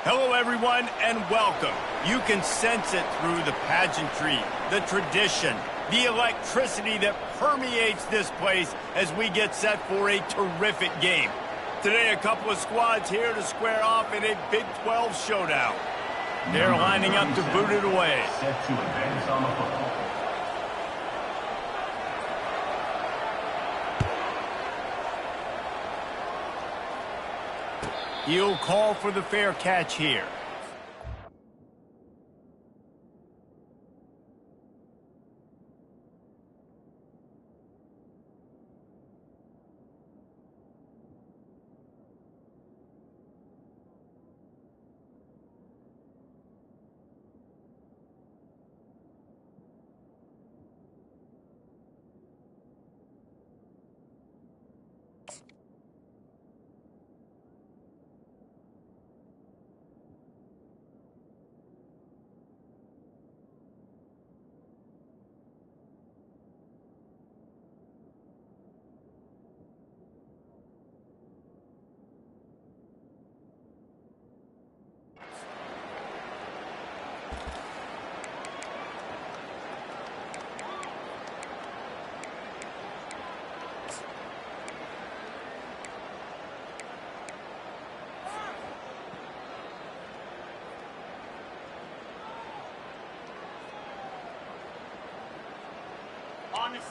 Hello, everyone, and welcome. You can sense it through the pageantry, the tradition, the electricity that permeates this place as we get set for a terrific game. Today, a couple of squads here to square off in a Big 12 showdown. They're lining up to boot it away. Set to advance on the football. He'll call for the fair catch here.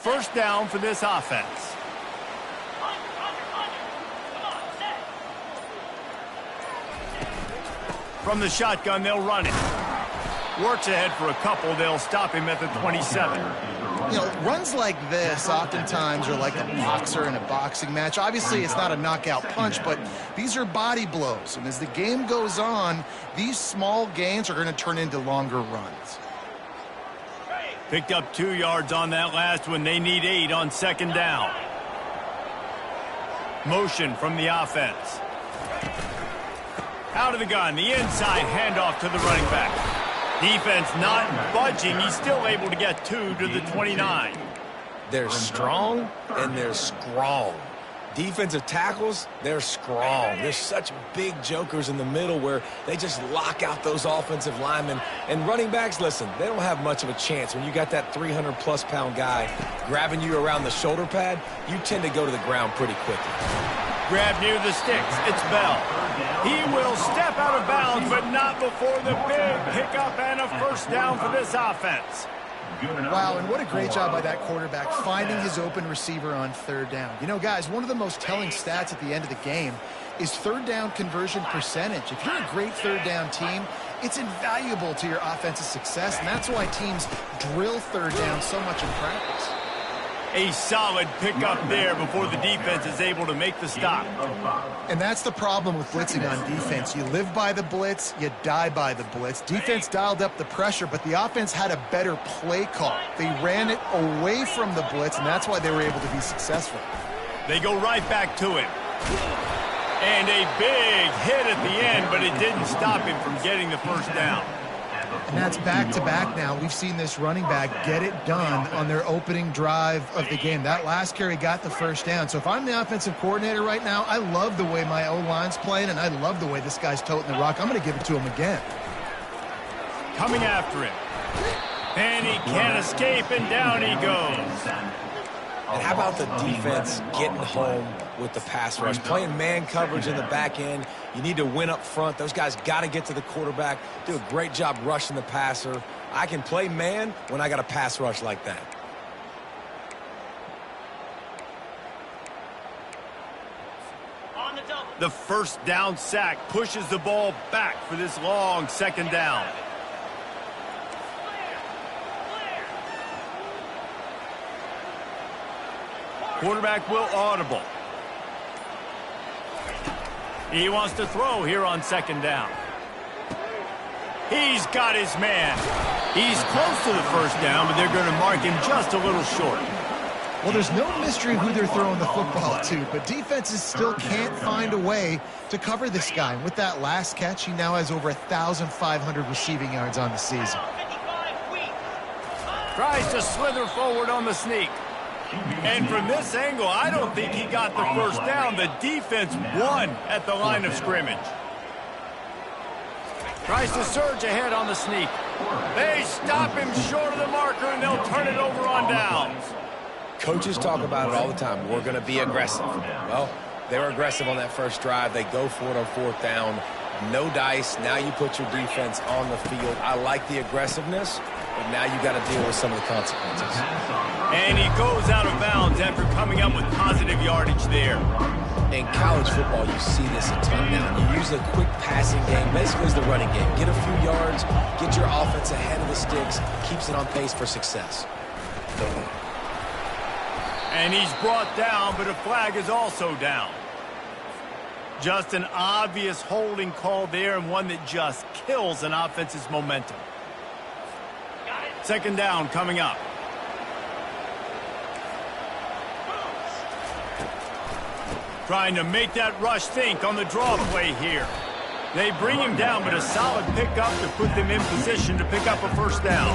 First down for this offense. From the shotgun, they'll run it. Works ahead for a couple. They'll stop him at the 27. You know, runs like this oftentimes are like a boxer in a boxing match. Obviously, it's not a knockout punch, but these are body blows. And as the game goes on, these small gains are going to turn into longer runs. Picked up 2 yards on that last one. They need 8 on second down. Motion from the offense. Out of the gun, the inside handoff to the running back. Defense not budging. He's still able to get 2 to the 29. They're strong and they're strong. Defensive tackles, they're strong. They're such big jokers in the middle where they just lock out those offensive linemen. And running backs, listen, they don't have much of a chance. When you got that 300-plus pound guy grabbing you around the shoulder pad, you tend to go to the ground pretty quickly. Grab near the sticks. It's Bell. He will step out of bounds, but not before the big pickup and a first down for this offense. Wow, and what a great job by that quarterback finding his open receiver on third down. You know, guys, one of the most telling stats at the end of the game is third down conversion percentage. If you're a great third down team, it's invaluable to your offensive success, and that's why teams drill third down so much in practice. A solid pickup there before the defense is able to make the stop. And that's the problem with blitzing on defense. You live by the blitz, you die by the blitz. Defense dialed up the pressure, but the offense had a better play call. They ran it away from the blitz, and that's why they were able to be successful. They go right back to him. And a big hit at the end, but it didn't stop him from getting the first down. And that's back-to-back now. We've seen this running back get it done on their opening drive of the game. That last carry got the first down. So if I'm the offensive coordinator right now, I love the way my O-line's playing, and I love the way this guy's toting the rock. I'm going to give it to him again. Coming after him. And he can't escape, and down he goes. And how about the defense getting home with the pass rush? Playing man coverage in the back end. You need to win up front. Those guys got to get to the quarterback. Do a great job rushing the passer. I can play man when I got a pass rush like that. The first down sack pushes the ball back for this long second down. Quarterback will audible. He wants to throw here on second down. He's got his man. He's close to the first down, but they're going to mark him just a little short. Well, there's no mystery who they're throwing the football to, but defenses still can't find a way to cover this guy. And with that last catch, he now has over 1,500 receiving yards on the season. Tries to slither forward on the sneak. And from this angle, I don't think he got the first down. The defense won at the line of scrimmage. Tries to surge ahead on the sneak. They stop him short of the marker, and they'll turn it over on downs. Coaches talk about it all the time. We're going to be aggressive. Well, they were aggressive on that first drive. They go for it on fourth down. No dice. Now you put your defense on the field. I like the aggressiveness, but now you got to deal with some of the consequences. And he goes out of bounds after coming up with positive yardage there. In college football, you see this a ton now. You use a quick passing game, basically as the running game. Get a few yards, get your offense ahead of the sticks, keeps it on pace for success. And he's brought down, but a flag is also down. Just an obvious holding call there, and one that just kills an offense's momentum. Second down coming up. Trying to make that rush think on the draw play here. They bring him down, but a solid pickup to put them in position to pick up a first down.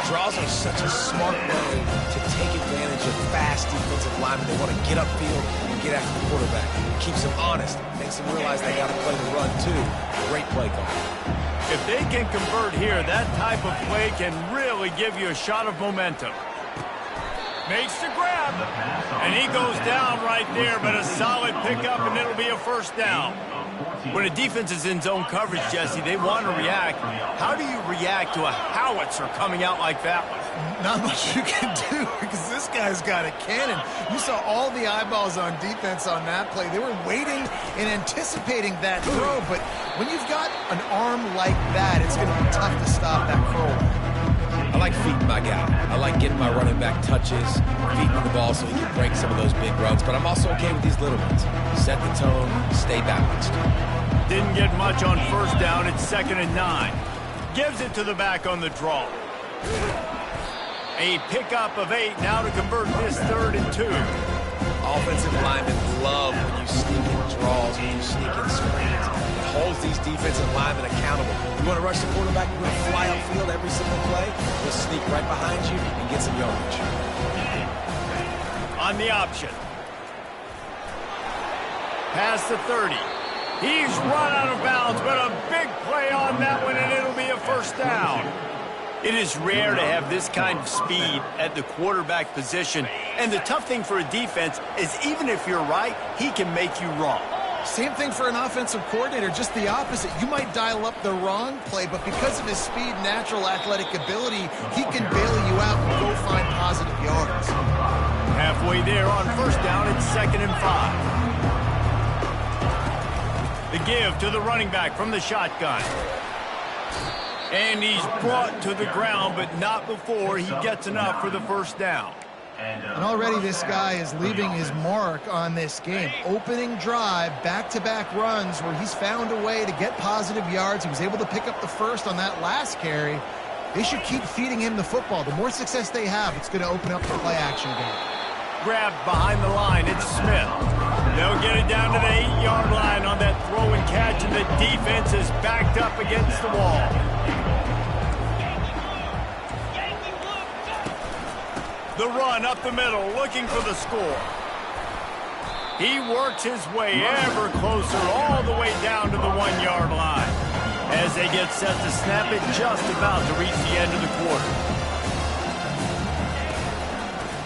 Draws are such a smart way to take advantage of fast defensive linemen. They want to get upfield and get after the quarterback. Keeps them honest. Makes them realize they got to play the run, too. Great play call. If they can convert here, that type of play can really give you a shot of momentum. Makes the grab, and he goes down right there, but a solid pickup, and it'll be a first down. When a defense is in zone coverage, Jesse, they want to react. How do you react to a howitzer coming out like that one? Not much you can do because this guy's got a cannon. You saw all the eyeballs on defense on that play. They were waiting and anticipating that throw, but when you've got an arm like that, it's going to be tough to stop that curl. I like feeding my guy. I like getting my running back touches, feeding the ball so he can break some of those big runs, but I'm also okay with these little ones. Set the tone, stay balanced. Didn't get much on first down. It's 2nd and 9. Gives it to the back on the draw. A pickup of 8 now to convert this 3rd and 2. Offensive linemen love when you sneak in draws, when you sneak in screens. It holds these defensive linemen accountable. You want to rush the quarterback, you want to fly upfield every single play, we'll sneak right behind you and get some yardage. On the option. Past the 30. He's run out of bounds, but a big play on that one, and it'll be a first down. It is rare to have this kind of speed at the quarterback position, and the tough thing for a defense is even if you're right, he can make you wrong. Same thing for an offensive coordinator, just the opposite. You might dial up the wrong play, but because of his speed, natural athletic ability, he can bail you out and go find positive yards. Halfway there on first down, it's 2nd and 5. The give to the running back from the shotgun. And he's brought to the ground, but not before he gets enough for the first down. And already this guy is leaving his mark on this game. Opening drive, back-to-back runs where he's found a way to get positive yards. He was able to pick up the first on that last carry. They should keep feeding him the football. The more success they have, it's going to open up the play-action game. Grabbed behind the line, it's Smith. They'll get it down to the 8-yard line on that throw and catch, and the defense is backed up against the wall. The run up the middle, looking for the score. He works his way ever closer, all the way down to the 1-yard line. As they get set to snap it, just about to reach the end of the quarter.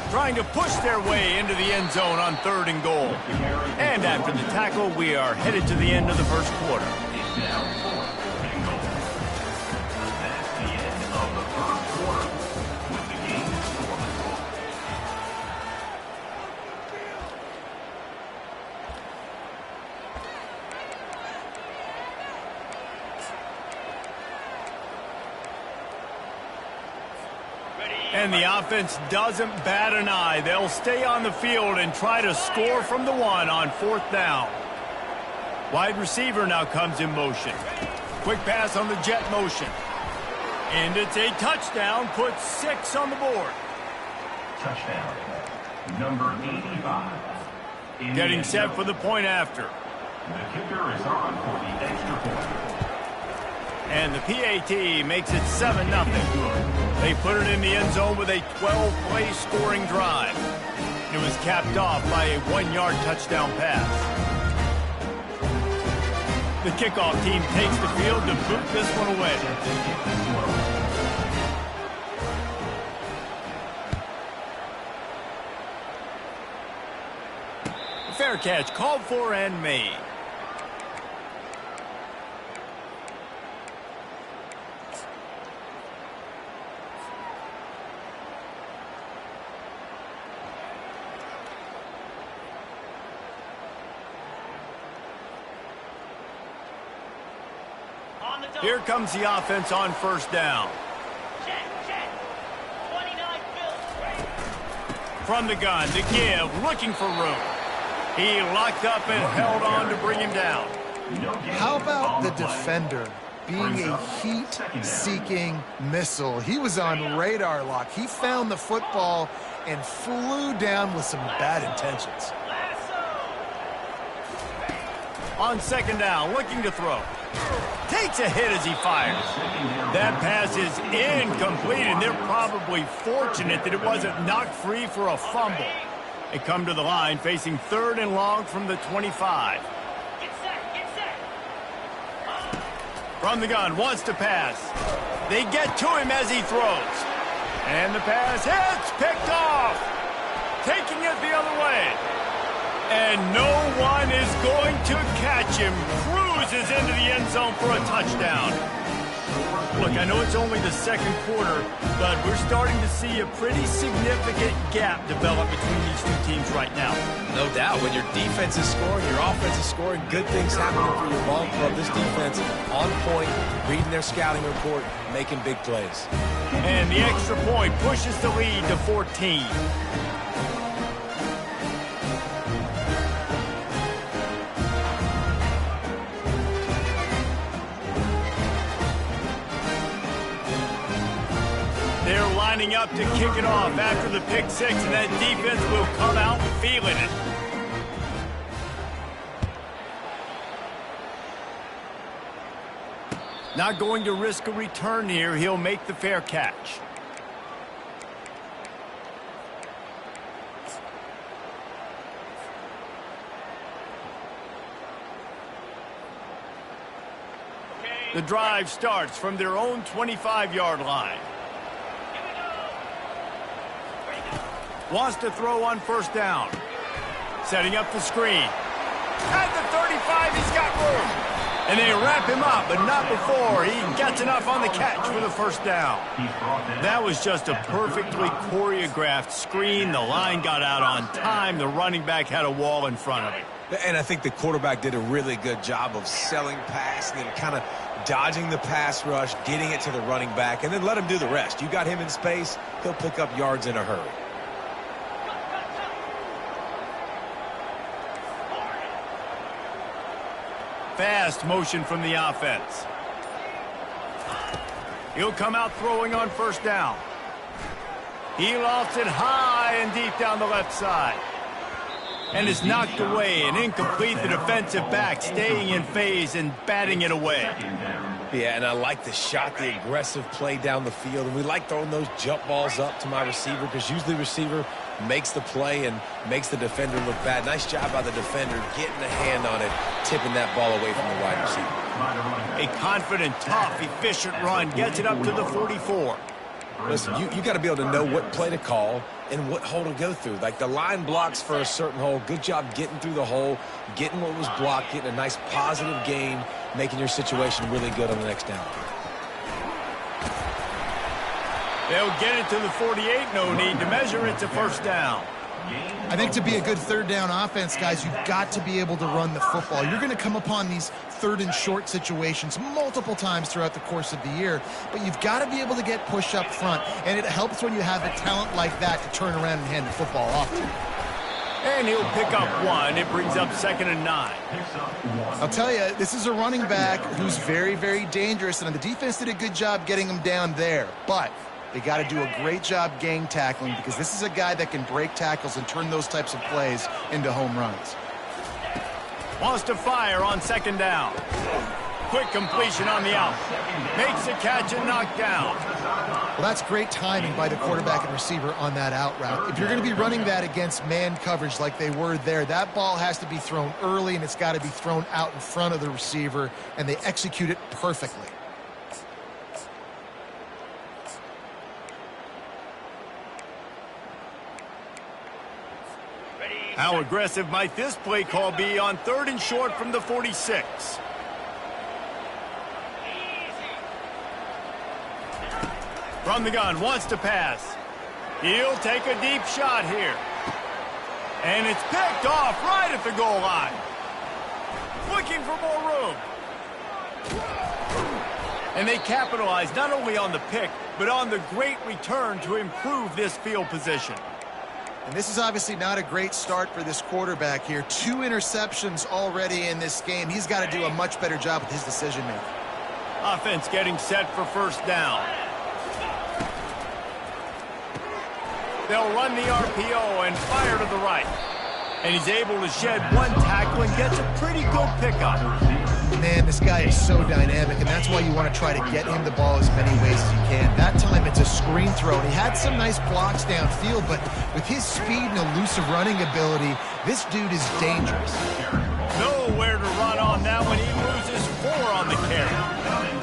Trying to push their way into the end zone on 3rd and goal. And after the tackle, we are headed to the end of the first quarter. And the offense doesn't bat an eye. They'll stay on the field and try to score from the 1 on 4th down. Wide receiver now comes in motion. Quick pass on the jet motion. And it's a touchdown. Puts 6 on the board. Touchdown. Number 85. Getting set for the point after. The kicker is on for the extra point. And the PAT makes it 7-0. They put it in the end zone with a 12-play scoring drive. It was capped off by a 1-yard touchdown pass. The kickoff team takes the field to boot this one away. Fair catch called for and made. Here comes the offense on first down. From the gun to give, looking for room. He locked up and held on to bring him down. How about the defender being a heat-seeking missile? He was on radar lock. He found the football and flew down with some bad intentions. On second down, looking to throw. Takes a hit as he fires. That pass is incomplete, and they're probably fortunate that it wasn't knocked free for a fumble. They come to the line facing 3rd and long from the 25. From the gun, wants to pass. They get to him as he throws. And the pass hits, picked off. Taking it the other way. And no one is going to catch him. Cruises into the end zone for a touchdown. Look, I know it's only the second quarter, but we're starting to see a pretty significant gap develop between these two teams right now. No doubt. When your defense is scoring, your offense is scoring, good things happening for your ball club. This defense on point, reading their scouting report, making big plays. And the extra point pushes the lead to 14. They're lining up to kick it off after the pick six, and that defense will come out feeling it. Not going to risk a return here. He'll make the fair catch. The drive starts from their own 25-yard line. Wants to throw on first down. Setting up the screen. At the 35, he's got room. And they wrap him up, but not before he gets enough on the catch for the first down. That was just a perfectly choreographed screen. The line got out on time. The running back had a wall in front of him. And I think the quarterback did a really good job of selling pass and then kind of dodging the pass rush, getting it to the running back, and then let him do the rest. You got him in space, he'll pick up yards in a hurry. Fast motion from the offense. He'll come out throwing on first down. He lofts it high and deep down the left side. And is knocked away and incomplete. The defensive back staying in phase and batting it away. Yeah, and I like the shot, the aggressive play down the field. And we like throwing those jump balls up to my receiver because usually the receiver makes the play and makes the defender look bad. Nice job by the defender getting a hand on it, tipping that ball away from the wide receiver. A confident, tough, efficient run gets it up to the 44. Listen, you got to be able to know what play to call and what hole to go through. Like the line blocks for a certain hole. Good job getting through the hole, getting what was blocked, getting a nice positive gain, making your situation really good on the next down. They'll get it to the 48. No need to measure. It's a first down. I think to be a good third down offense, guys, you've got to be able to run the football. You're going to come upon these third and short situations multiple times throughout the course of the year, but you've got to be able to get push up front, and it helps when you have a talent like that to turn around and hand the football off to. And he'll pick up one. It brings up 2nd and 9. I'll tell you, this is a running back who's very, very dangerous, and the defense did a good job getting him down there, but they got to do a great job gang tackling because this is a guy that can break tackles and turn those types of plays into home runs. Wants to fire on 2nd down. Quick completion on the out. Makes the catch and knocked down. Well, that's great timing by the quarterback and receiver on that out route. If you're going to be running that against man coverage like they were there, that ball has to be thrown early, and it's got to be thrown out in front of the receiver, and they execute it perfectly. How aggressive might this play call be on 3rd and short from the 46? From the gun, wants to pass. He'll take a deep shot here. And it's picked off right at the goal line. Looking for more room. And they capitalize not only on the pick, but on the great return to improve this field position. And this is obviously not a great start for this quarterback here. 2 interceptions already in this game. He's got to do a much better job with his decision-making. Offense getting set for 1st down. They'll run the RPO and fire to the right. And he's able to shed 1 tackle and gets a pretty good pickup. Man, this guy is so dynamic, and that's why you want to try to get him the ball as many ways as you can. That time it's a screen throw, and he had some nice blocks downfield, but with his speed and elusive running ability, this dude is dangerous. Nowhere to run on that one. He loses 4 on the carry.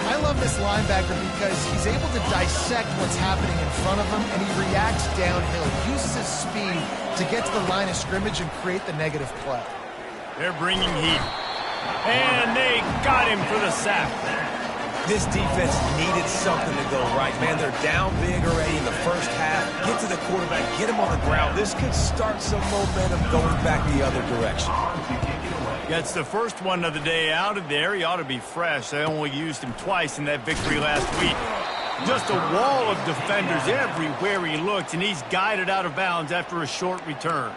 I love this linebacker because he's able to dissect what's happening in front of him, and he reacts downhill, uses his speed to get to the line of scrimmage and create the negative play. They're bringing heat. And they got him for the sack. This defense needed something to go right, man. They're down big already in the first half. Get to the quarterback, get him on the ground. This could start some momentum going back the other direction. Gets the first one of the day out of there. He ought to be fresh. They only used him twice in that victory last week. Just a wall of defenders everywhere he looks, and he's guided out of bounds after a short return.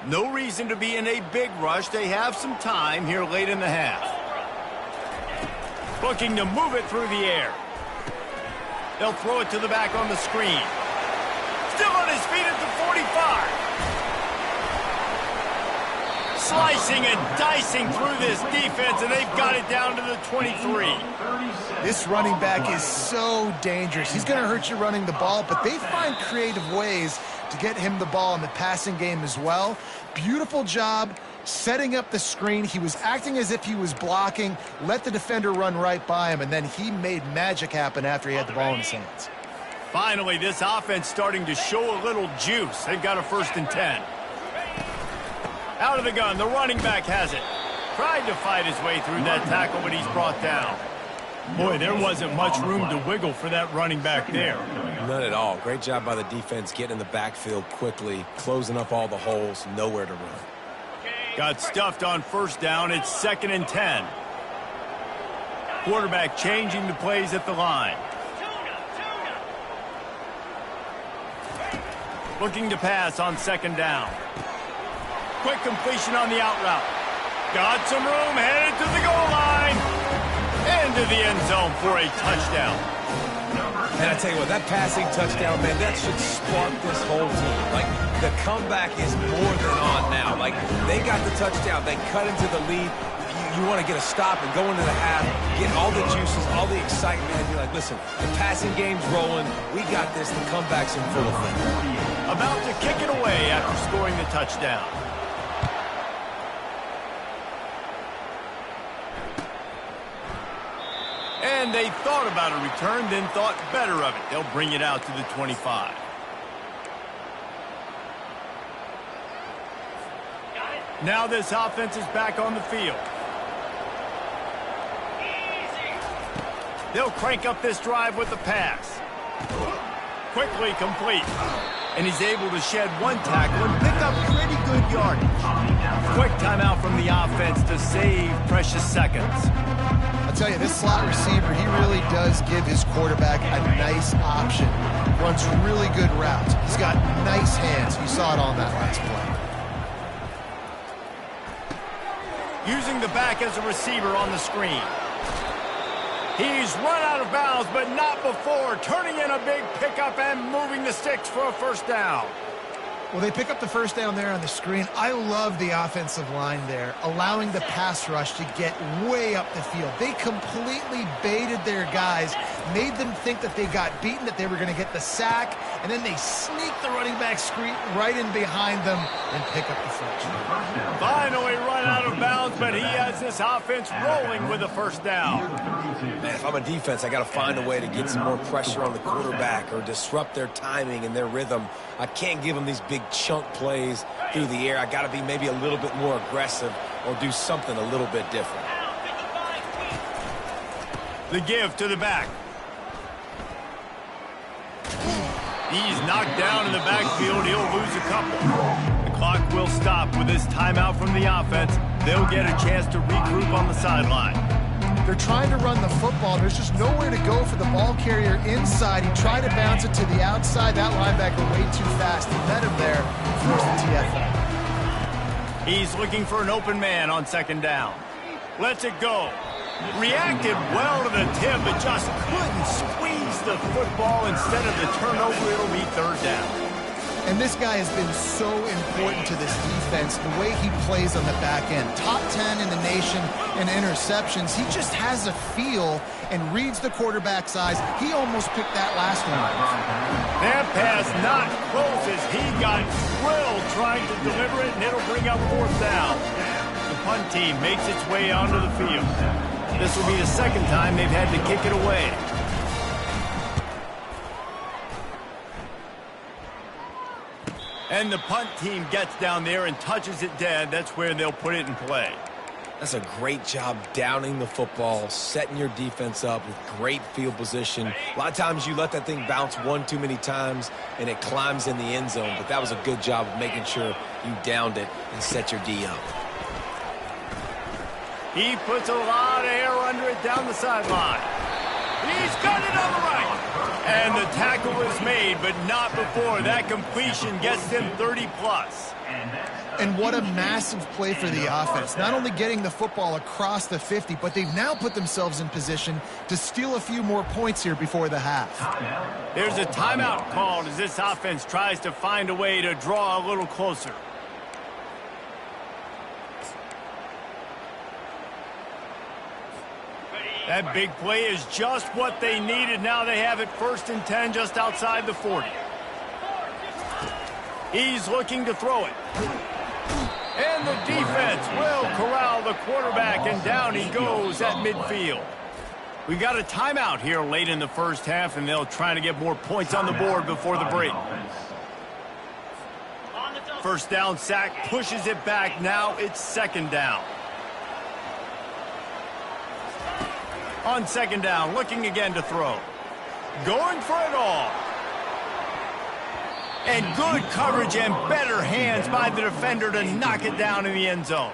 No reason to be in a big rush. They have some time here late in the half. Looking to move it through the air. They'll throw it to the back on the screen. Still on his feet at the 45. Slicing and dicing through this defense, and they've got it down to the 23. This running back is so dangerous. He's going to hurt you running the ball, but they find creative ways to get him the ball in the passing game as well. Beautiful job setting up the screen. He was acting as if he was blocking, let the defender run right by him, and then he made magic happen after he had the ball in his hands. Finally, this offense starting to show a little juice. They've got a 1st and 10. Out of the gun, the running back has it. Tried to fight his way through that tackle, but he's brought down. Boy, there wasn't much room to wiggle for that running back there. None at all. Great job by the defense getting in the backfield quickly, closing up all the holes, nowhere to run. Got stuffed on 1st down. It's 2nd and 10. Quarterback changing the plays at the line. Looking to pass on 2nd down. Quick completion on the out route. Got some room, headed to the goal line. Into the end zone for a touchdown. And I tell you what, that passing touchdown, man, that should spark this whole team. Like, the comeback is more than on now. Like, they got the touchdown. They cut into the lead. You want to get a stop and go into the half, get all the juices, all the excitement, and be like, listen, the passing game's rolling. We got this. The comeback's in full effect. About to kick it away after scoring the touchdown. And they thought about a return, then thought better of it. They'll bring it out to the 25. Now this offense is back on the field. They'll crank up this drive with the pass. Quickly complete. And he's able to shed 1 tackle and pick up pretty good yardage. Quick timeout from the offense to save precious seconds. I'll tell you, this slot receiver, he really does give his quarterback a nice option. Runs really good routes. He's got nice hands. You saw it on that last play. Using the back as a receiver on the screen. He's run out of bounds, but not before. Turning in a big pickup and moving the sticks for a first down. Well, they pick up the first down there on the screen. I love the offensive line there, allowing the pass rush to get way up the field. They completely baited their guys, made them think that they got beaten, that they were going to get the sack, and then they sneak the running back screen right in behind them and pick up the first. Finally run out of bounds, but he has this offense rolling with a first down. Man, if I'm a defense, I got to find a way to get some more pressure on the quarterback or disrupt their timing and their rhythm. I can't give them these big chunk plays through the air. I got to be maybe a little bit more aggressive or do something a little bit different. The give to the back. He's knocked down in the backfield. He'll lose a couple. The clock will stop with this timeout from the offense. They'll get a chance to regroup on the sideline. They're trying to run the football. There's just nowhere to go for the ball carrier inside. He tried to bounce it to the outside. That linebacker way too fast. He met him there, forced the TFL. He's looking for an open man on second down. Lets it go. Reacted well to the tip, but just couldn't squeeze the football. Instead of the turnover, it'll be third down. And this guy has been so important to this defense, the way he plays on the back end. Top 10 in the nation in interceptions. He just has a feel and reads the quarterback's eyes. He almost picked that last one. That pass not close as he got drilled trying to deliver it, and it'll bring up fourth down. The punt team makes its way onto the field. This will be the second time they've had to kick it away. And the punt team gets down there and touches it dead. That's where they'll put it in play. That's a great job downing the football, setting your defense up with great field position. A lot of times you let that thing bounce one too many times and it climbs in the end zone, but that was a good job of making sure you downed it and set your D up. He puts a lot of air under it down the sideline. He's got it on the right. And the tackle is made, but not before. That completion gets them 30-plus. And what a massive play for the offense. Not only getting the football across the 50, but they've now put themselves in position to steal a few more points here before the half. There's a timeout called as this offense tries to find a way to draw a little closer. That big play is just what they needed. Now they have it 1st and 10 just outside the 40. He's looking to throw it. And the defense will corral the quarterback, and down he goes at midfield. We got a timeout here late in the first half, and they'll try to get more points on the board before the break. First down sack, pushes it back. Now it's second down. On second down, looking again to throw. Going for it all. And good coverage and better hands by the defender to knock it down in the end zone.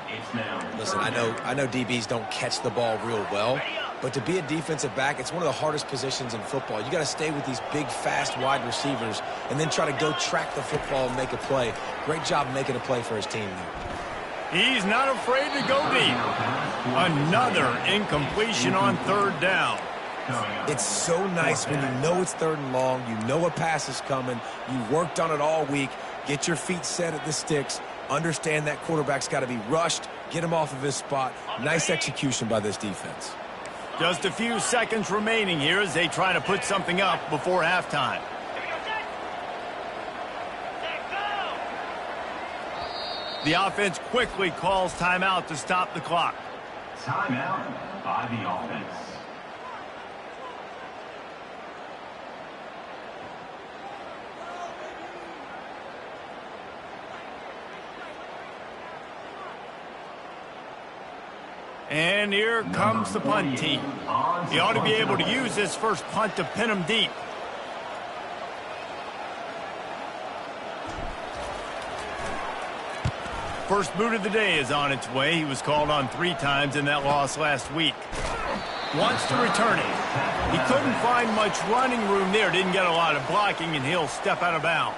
Listen, I know DBs don't catch the ball real well, but to be a defensive back, it's one of the hardest positions in football. You got to stay with these big, fast, wide receivers and then try to go track the football and make a play. Great job making a play for his team there. He's not afraid to go deep. Another incompletion on third down. It's so nice when you know it's third and long, you know a pass is coming, you worked on it all week, get your feet set at the sticks, understand that quarterback's got to be rushed, get him off of his spot. Nice execution by this defense. Just a few seconds remaining here as they try to put something up before halftime. The offense quickly calls timeout to stop the clock. Timeout by the offense. And here comes the punt team. He ought to be able to use this first punt to pin him deep. First boot of the day is on its way. He was called on 3 times in that loss last week. Wants to return it. He couldn't find much running room there. Didn't get a lot of blocking, and he'll step out of bounds.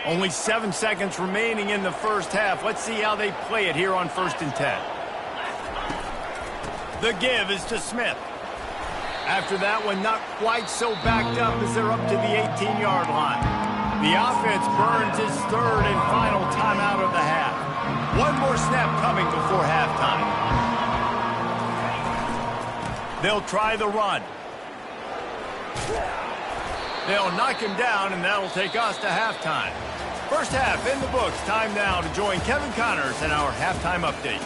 Only 7 seconds remaining in the first half. Let's see how they play it here on 1st and 10. The give is to Smith. After that one, not quite so backed up as they're up to the 18-yard line. The offense burns its third and final timeout of the half. One more snap coming before halftime. They'll try the run. They'll knock him down, and that'll take us to halftime. First half in the books. Time now to join Kevin Connors in our halftime update.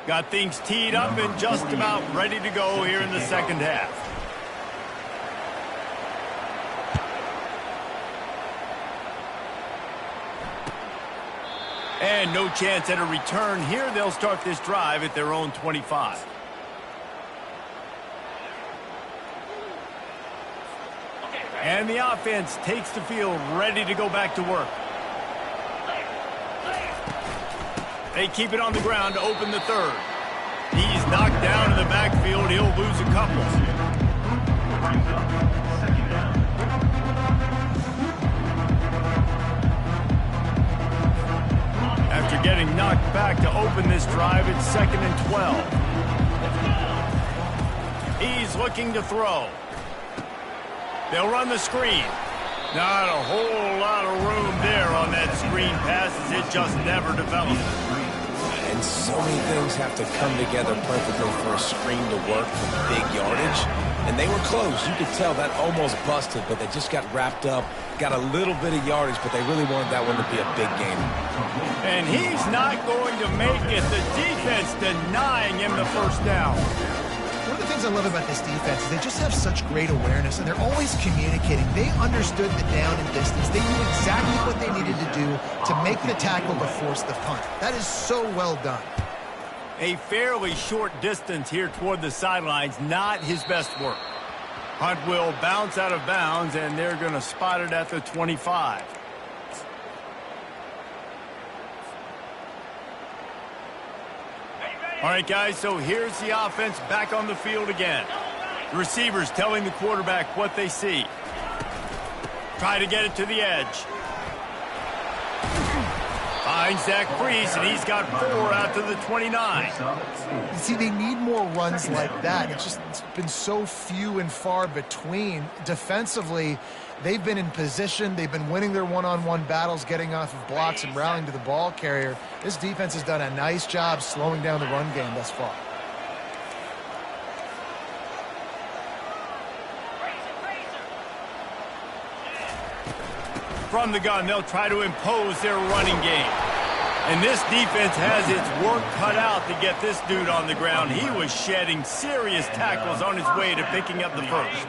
Got things teed up and just about ready to go here in the second half. And no chance at a return here. They'll start this drive at their own 25. And the offense takes the field ready to go back to work. They keep it on the ground to open the third. He's knocked down in the backfield. He'll lose a couple. After getting knocked back to open this drive, it's 2nd and 12. He's looking to throw. They'll run the screen. Not a whole lot of room there on that screen pass as it just never developed. And so many things have to come together perfectly for a screen to work for big yardage. And they were close. You could tell that almost busted, but they just got wrapped up, got a little bit of yardage, but they really wanted that one to be a big game. And he's not going to make it. The defense denying him the first down. One of the things I love about this defense is they just have such great awareness, and they're always communicating. They understood the down and distance. They knew exactly what they needed to do to make the tackle to force the punt. That is so well done. A fairly short distance here toward the sidelines, not his best work. Hunt will bounce out of bounds, and they're going to spot it at the 25. All right, guys, so here's the offense back on the field again. The receivers telling the quarterback what they see. Try to get it to the edge. Finds Zach Priest, and he's got 4 out to the 29. You see, they need more runs like that. It's been so few and far between. Defensively, they've been in position. They've been winning their one-on-one battles, getting off of blocks and rallying to the ball carrier. This defense has done a nice job slowing down the run game thus far. From the gun, they'll try to impose their running game. And this defense has its work cut out to get this dude on the ground. He was shedding serious tackles on his way to picking up the first.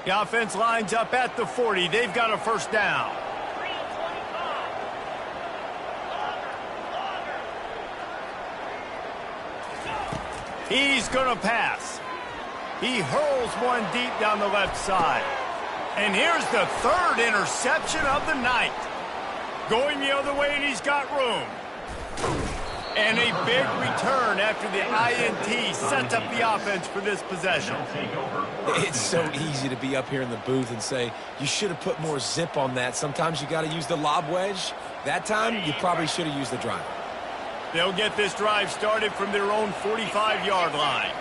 The offense lines up at the 40. They've got a first down. He's going to pass. He hurls one deep down the left side. And here's the third interception of the night. Going the other way, and he's got room. And a big return after the INT sets up the offense for this possession. It's so easy to be up here in the booth and say, you should have put more zip on that. Sometimes you got to use the lob wedge. That time, you probably should have used the drive. They'll get this drive started from their own 45-yard line.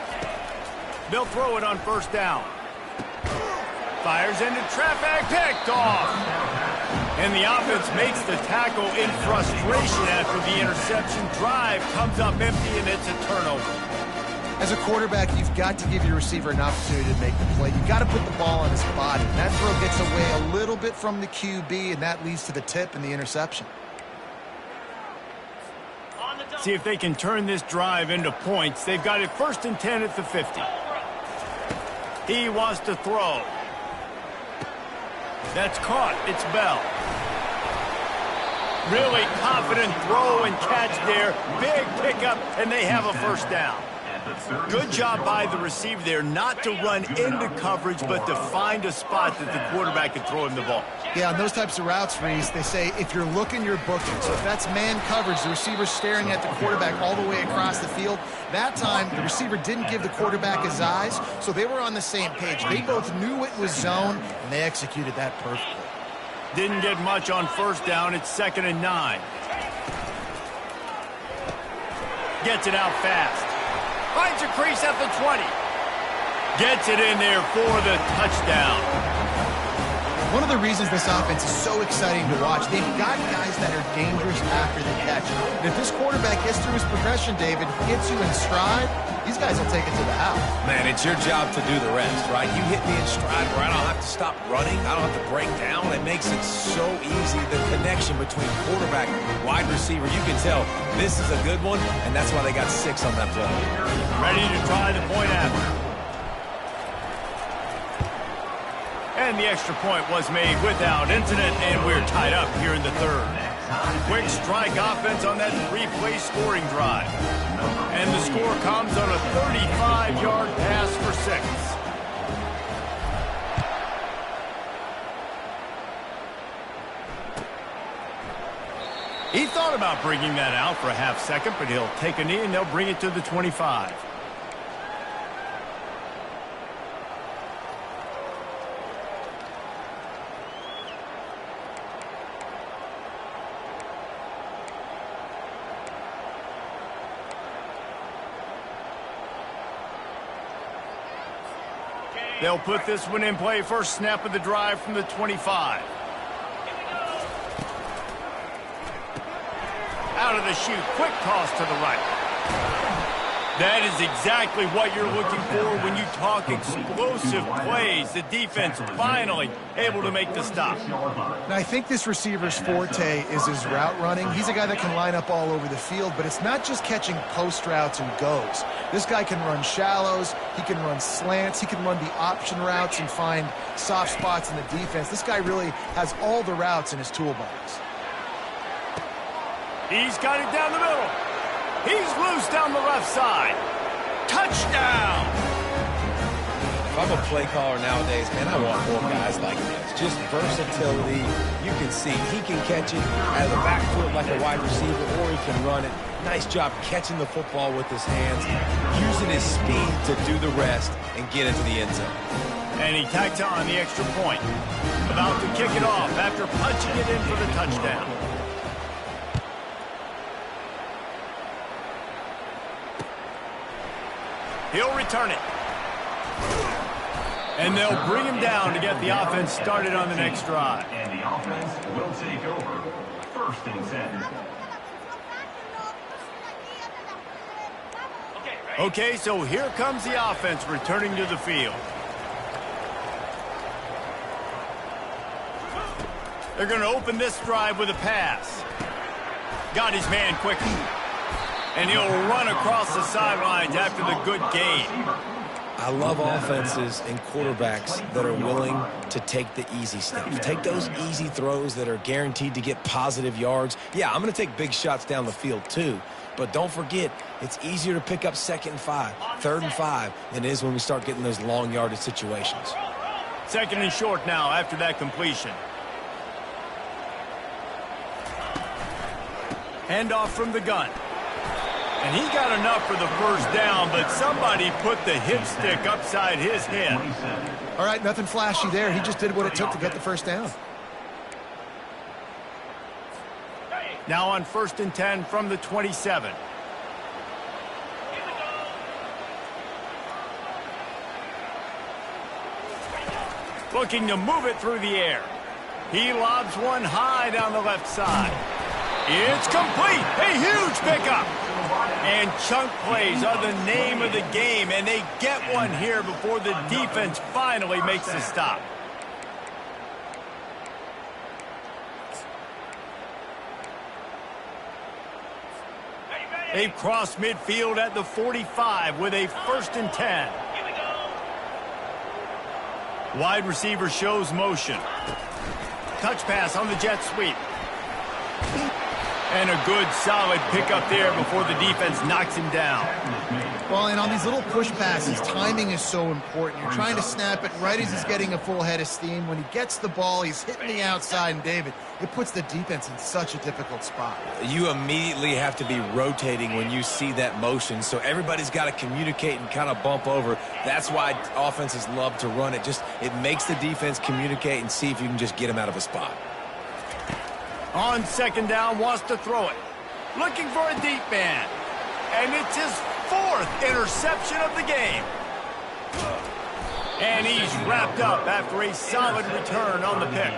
They'll throw it on first down. Fires into traffic, picked off. And the offense makes the tackle in frustration after the interception. Drive comes up empty, and it's a turnover. As a quarterback, you've got to give your receiver an opportunity to make the play. You've got to put the ball on his body. That throw gets away a little bit from the QB, and that leads to the tip and the interception. See if they can turn this drive into points. They've got it 1st and 10 at the 50. He wants to throw. That's caught. It's Bell. Really confident throw and catch there. Big pickup, and they have a first down. Good job by the receiver there not to run into coverage, but to find a spot that the quarterback can throw him the ball. Yeah, on those types of routes, Reese, they say if you're looking, you're booking. So if that's man coverage, the receiver's staring at the quarterback all the way across the field. That time, the receiver didn't give the quarterback his eyes, so they were on the same page. They both knew it was zone, and they executed that perfectly. Didn't get much on first down. It's 2nd and 9. Gets it out fast. Finds a crease at the 20. Gets it in there for the touchdown. One of the reasons this offense is so exciting to watch, they've got guys that are dangerous after the catch. And if this quarterback gets through his progression, David, gets you in stride, these guys will take it to the house. Man, it's your job to do the rest, right? You hit me in stride where I don't have to stop running. I don't have to break down. It makes it so easy. The connection between quarterback and wide receiver, you can tell this is a good one, and that's why they got 6 on that play. Ready to try the point after. And the extra point was made without incident, and we're tied up here in the 3rd. Quick strike offense on that 3-play scoring drive. And the score comes on a 35-yard pass for 6. He thought about bringing that out for a half second, but he'll take a knee and they'll bring it to the 25. They'll put this one in play. First snap of the drive from the 25. Out of the chute. Quick toss to the right. That is exactly what you're looking for when you talk explosive plays. The defense finally able to make the stop. Now, I think this receiver's forte is his route running. He's a guy that can line up all over the field, but it's not just catching post routes and goes. This guy can run shallows, he can run slants, he can run the option routes and find soft spots in the defense. This guy really has all the routes in his toolbox. He's got it down the middle. He's loose down the left side. Touchdown! If I'm a play caller nowadays, man, I want more guys like this. Just versatility. You can see he can catch it out of the backfield like a wide receiver, or he can run it. Nice job catching the football with his hands, using his speed to do the rest and get into the end zone. And he tacks on the extra point. About to kick it off after punching it in for the touchdown. He'll return it. And they'll bring him down to get the offense started on the next drive. And the offense will take over. 1st and 10. Okay, so here comes the offense returning to the field. They're going to open this drive with a pass. Got his man quickly. And he'll run across the sidelines after the good gain. I love offenses and quarterbacks that are willing to take the easy stuff. Take those easy throws that are guaranteed to get positive yards. Yeah, I'm going to take big shots down the field too. But don't forget, it's easier to pick up 2nd and 5, 3rd and 5 than it is when we start getting those long yardage situations. 2nd and short now after that completion. Handoff from the gun. And he got enough for the first down, but somebody put the hip stick upside his head. All right, nothing flashy there. He just did what it took to get the first down. Now on 1st and 10 from the 27. Looking to move it through the air. He lobs one high down the left side. It's complete. A huge pickup. And chunk plays are the name of the game, and they get one here before the defense finally makes the stop. They've crossed midfield at the 45 with a 1st and 10. Wide receiver shows motion. Touch pass on the jet sweep. And a good, solid pickup there before the defense knocks him down. Well, and on these little push passes, timing is so important. You're trying to snap it right as he's getting a full head of steam. When he gets the ball, he's hitting the outside, and David, it puts the defense in such a difficult spot. You immediately have to be rotating when you see that motion, so everybody's got to communicate and kind of bump over. That's why offenses love to run it. It makes the defense communicate and see if you can just get him out of a spot. On second down, wants to throw it. Looking for a deep man. And it's his 4th interception of the game. And he's wrapped up after a solid return on the pick.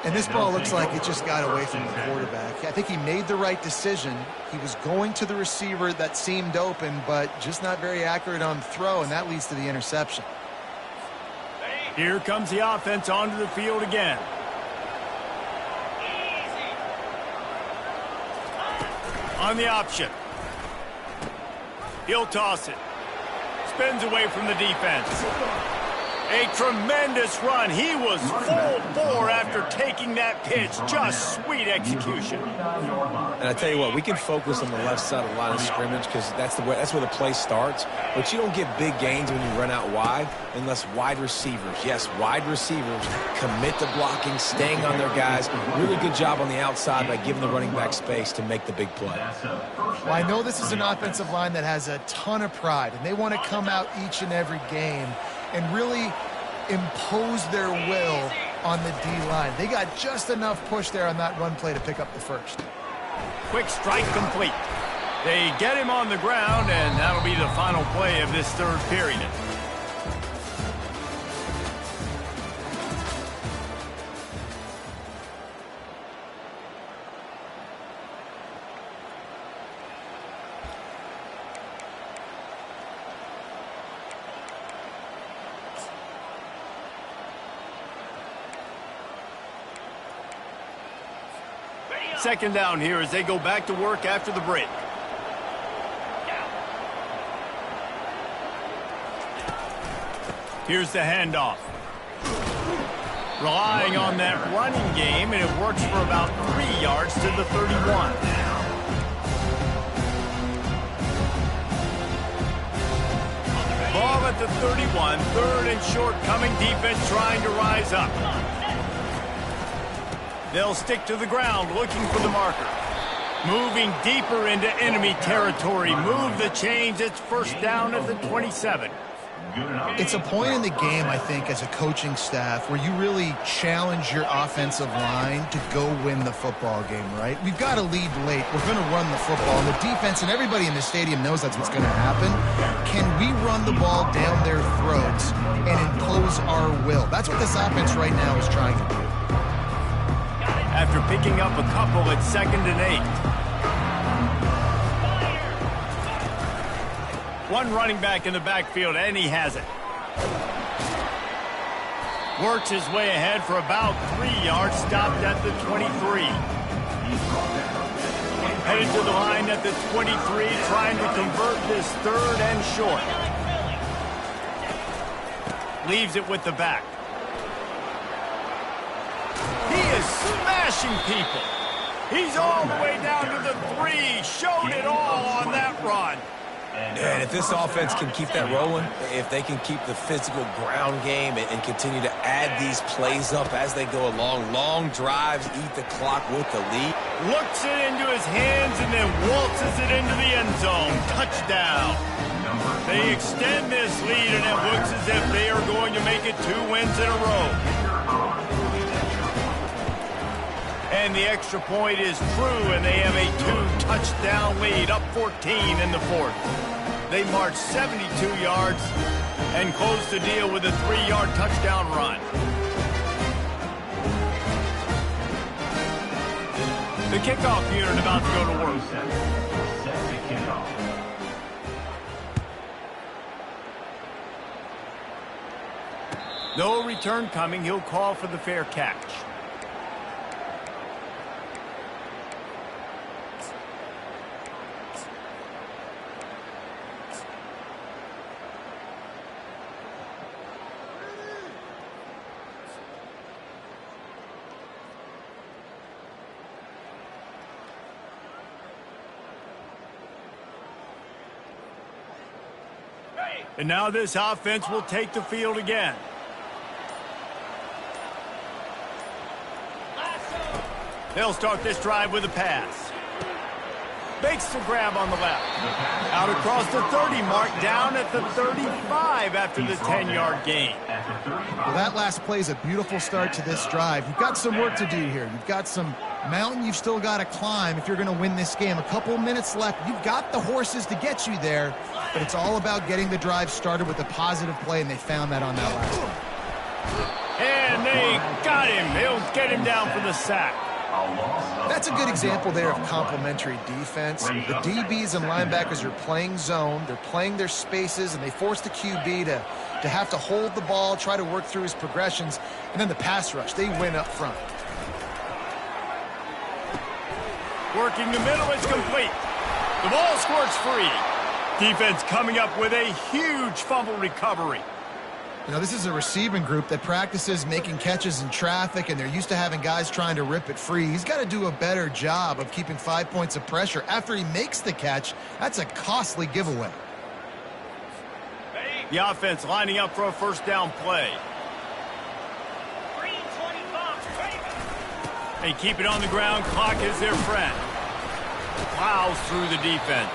And this ball looks like it just got away from the quarterback. I think he made the right decision. He was going to the receiver that seemed open, but just not very accurate on the throw, and that leads to the interception. Here comes the offense onto the field again. On the option. He'll toss it. Spins away from the defense. A tremendous run. He was full bore after taking that pitch. Just sweet execution. And I tell you what, we can focus on the left side of the line of scrimmage because that's where the play starts. But you don't get big gains when you run out wide unless wide receivers, yes, wide receivers, commit to blocking, staying on their guys. Really good job on the outside by giving the running back space to make the big play. Well, I know this is an offensive line that has a ton of pride, and they want to come out each and every game and really impose their will on the D-line. They got just enough push there on that run play to pick up the first. Quick strike complete. They get him on the ground, and that'll be the final play of this 3rd period. Second down here as they go back to work after the break. Here's the handoff. Relying on that running game, and it works for about 3 yards to the 31. Ball at the 31, 3rd and short, coming defense trying to rise up. They'll stick to the ground looking for the marker. Moving deeper into enemy territory. Move the chains. It's first down at the 27. It's a point in the game, I think, as a coaching staff where you really challenge your offensive line to go win the football game, right? We've got to lead late. We're going to run the football. And the defense and everybody in the stadium knows that's what's going to happen. Can we run the ball down their throats and impose our will? That's what this offense right now is trying to do. After picking up a couple at 2nd and 8. One running back in the backfield, and he has it. Works his way ahead for about 3 yards, stopped at the 23. Headed to the line at the 23, trying to convert this 3rd and short. Leaves it with the back. He is smashing people. He's all the way down to the 3. Showed it all on that run. And if this offense can keep that rolling, if they can keep the physical ground game and continue to add these plays up as they go along, long drives, eat the clock with the lead. Looks it into his hands and then waltzes it into the end zone. Touchdown. They extend this lead, and it looks as if they are going to make it 2 wins in a row. And the extra point is true, and they have a 2-touchdown lead, up 14 in the 4th. They march 72 yards and close the deal with a 3-yard touchdown run. The kickoff unit about to go to work. Set to kick off. No return coming. He'll call for the fair catch. And now this offense will take the field again. They'll start this drive with a pass. Makes the grab on the left. Out across the 30 mark, down at the 35 after the 10-yard gain. Well, that last play is a beautiful start to this drive. You've got some work to do here. You've got some mountain you've still got to climb if you're going to win this game. A couple minutes left. You've got the horses to get you there, but it's all about getting the drive started with a positive play, and they found that on that last one. And they got him. They'll get him down for the sack. That's a good example there of complementary defense. The DBs and linebackers are playing zone. They're playing their spaces, and they force the QB to have to hold the ball, try to work through his progressions, and then the pass rush. They win up front. Working the middle, it's complete. The ball squirts free. Defense coming up with a huge fumble recovery. You know, this is a receiving group that practices making catches in traffic, and they're used to having guys trying to rip it free. He's got to do a better job of keeping 5 points of pressure after he makes the catch. That's a costly giveaway. The offense lining up for a first down play. They keep it on the ground. Clock is their friend. Plows through the defense.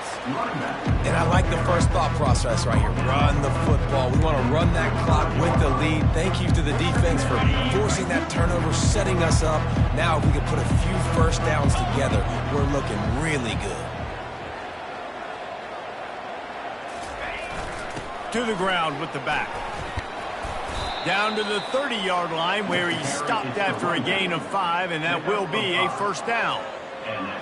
And I like the first thought process right here. Run the football. We want to run that clock with the lead. Thank you to the defense for forcing that turnover, setting us up. Now if we can put a few first downs together, we're looking really good. To the ground with the back. Down to the 30-yard line where he stopped after a gain of 5, and that will be a first down.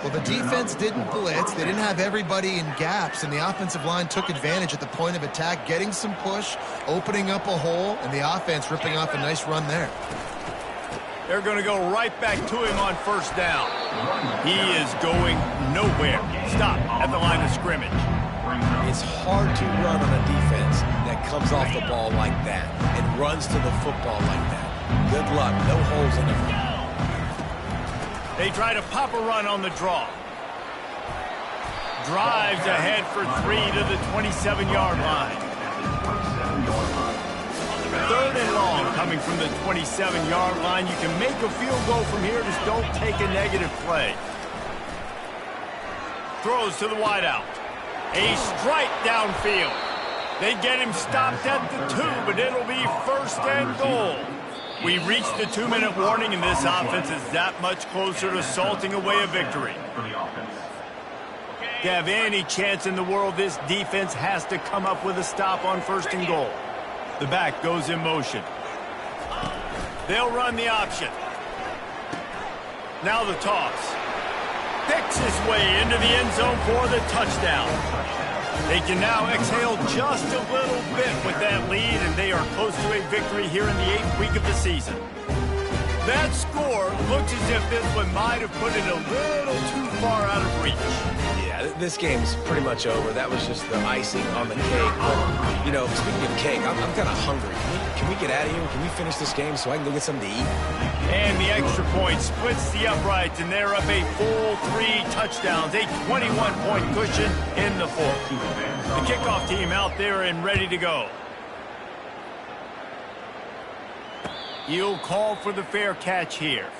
Well, the defense didn't blitz. They didn't have everybody in gaps, and the offensive line took advantage at the point of attack, getting some push, opening up a hole, and the offense ripping off a nice run there. They're going to go right back to him on first down. He is going nowhere. Stop at the line of scrimmage. It's hard to run on a defense that comes off the ball like that and runs to the football like that. Good luck. No holes in it. They try to pop a run on the draw. Drives ahead for 3 to the 27-yard line. 3rd and long coming from the 27-yard line. You can make a field goal from here. Just don't take a negative play. Throws to the wideout. A strike downfield. They get him stopped at the 2, but it'll be 1st and goal. We reached the 2-minute warning, and this offense is that much closer to salting away a victory. To have any chance in the world, this defense has to come up with a stop on 1st and goal. The back goes in motion. They'll run the option. Now the toss. Picks his way into the end zone for the touchdown. They can now exhale just a little bit with that lead, and they are close to a victory here in the 8th week of the season. That score looks as if this one might have put it a little too far out of reach. Yeah, this game's pretty much over. That was just the icing on the cake. But, you know, speaking of cake, I'm kind of hungry. Can we get out of here? Can we finish this game so I can go get something to eat? And the extra point splits the uprights, and they're up a full 3 touchdowns, a 21-point cushion in the 4th. The kickoff team out there and ready to go. He'll call for the fair catch here.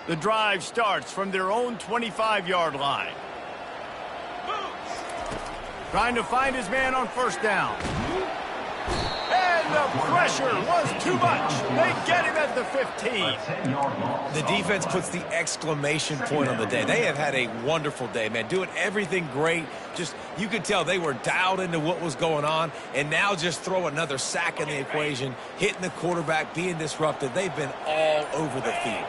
The drive starts from their own 25-yard line. Trying to find his man on 1st down. And the pressure was too much. They get him at the 15. The defense puts the exclamation point on the day. They have had a wonderful day, man. Doing everything great. Just, you could tell they were dialed into what was going on. And now just throw another sack in the equation. Hitting the quarterback, being disruptive. They've been all over the field.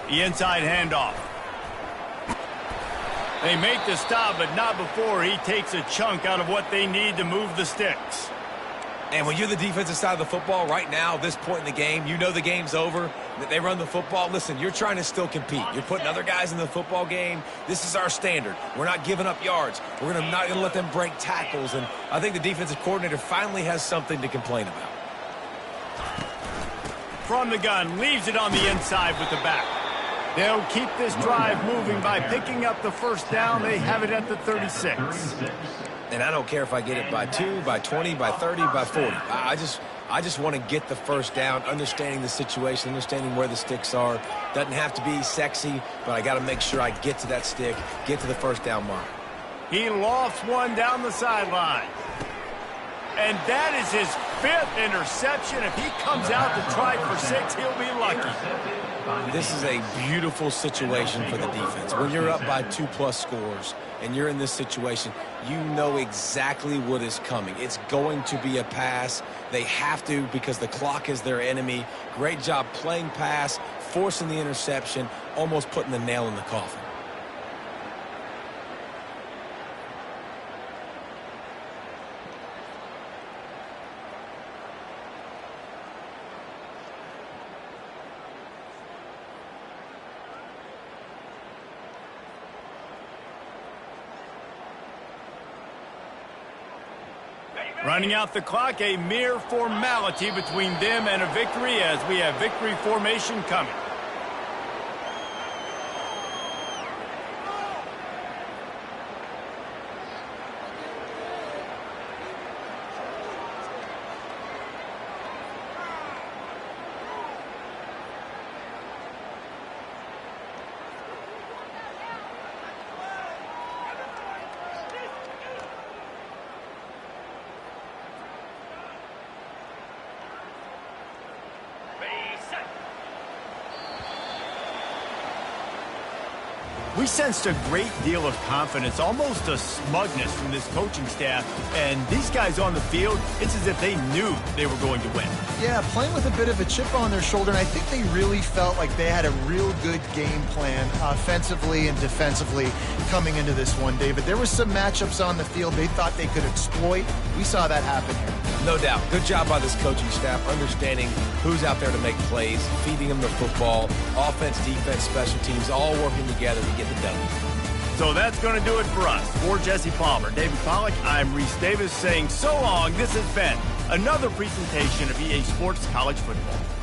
The inside handoff. They make the stop, but not before he takes a chunk out of what they need to move the sticks. And when you're the defensive side of the football right now, this point in the game, you know the game's over, that they run the football. Listen, you're trying to still compete. You're putting other guys in the football game. This is our standard. We're not giving up yards. We're not going to let them break tackles. And I think the defensive coordinator finally has something to complain about. From the gun, leaves it on the inside with the back. They'll keep this drive moving by picking up the first down. They have it at the 36. And I don't care if I get it by 2, by 20, by 30, by 40. I just want to get the first down, understanding the situation, understanding where the sticks are. Doesn't have to be sexy, but I got to make sure I get to that stick, get to the first down mark. He lofts one down the sideline. And that is his 5th interception. If he comes out to try for 6, he'll be lucky. This is a beautiful situation for the defense. When you're up by 2+ scores and you're in this situation, you know exactly what is coming. It's going to be a pass. They have to because the clock is their enemy. Great job playing pass, forcing the interception, almost putting the nail in the coffin. Running out the clock, a mere formality between them and a victory as we have victory formation coming. We sensed a great deal of confidence, almost a smugness from this coaching staff. And these guys on the field, it's as if they knew they were going to win. Yeah, playing with a bit of a chip on their shoulder, and I think they really felt like they had a real good game plan offensively and defensively coming into this one, David. There were some matchups on the field they thought they could exploit. We saw that happen here. No doubt. Good job by this coaching staff, understanding who's out there to make plays, feeding them the football, offense, defense, special teams, all working together to get the W. So that's going to do it for us. For Jesse Palmer, David Pollack, I'm Reese Davis saying so long. This has been another presentation of EA Sports College Football.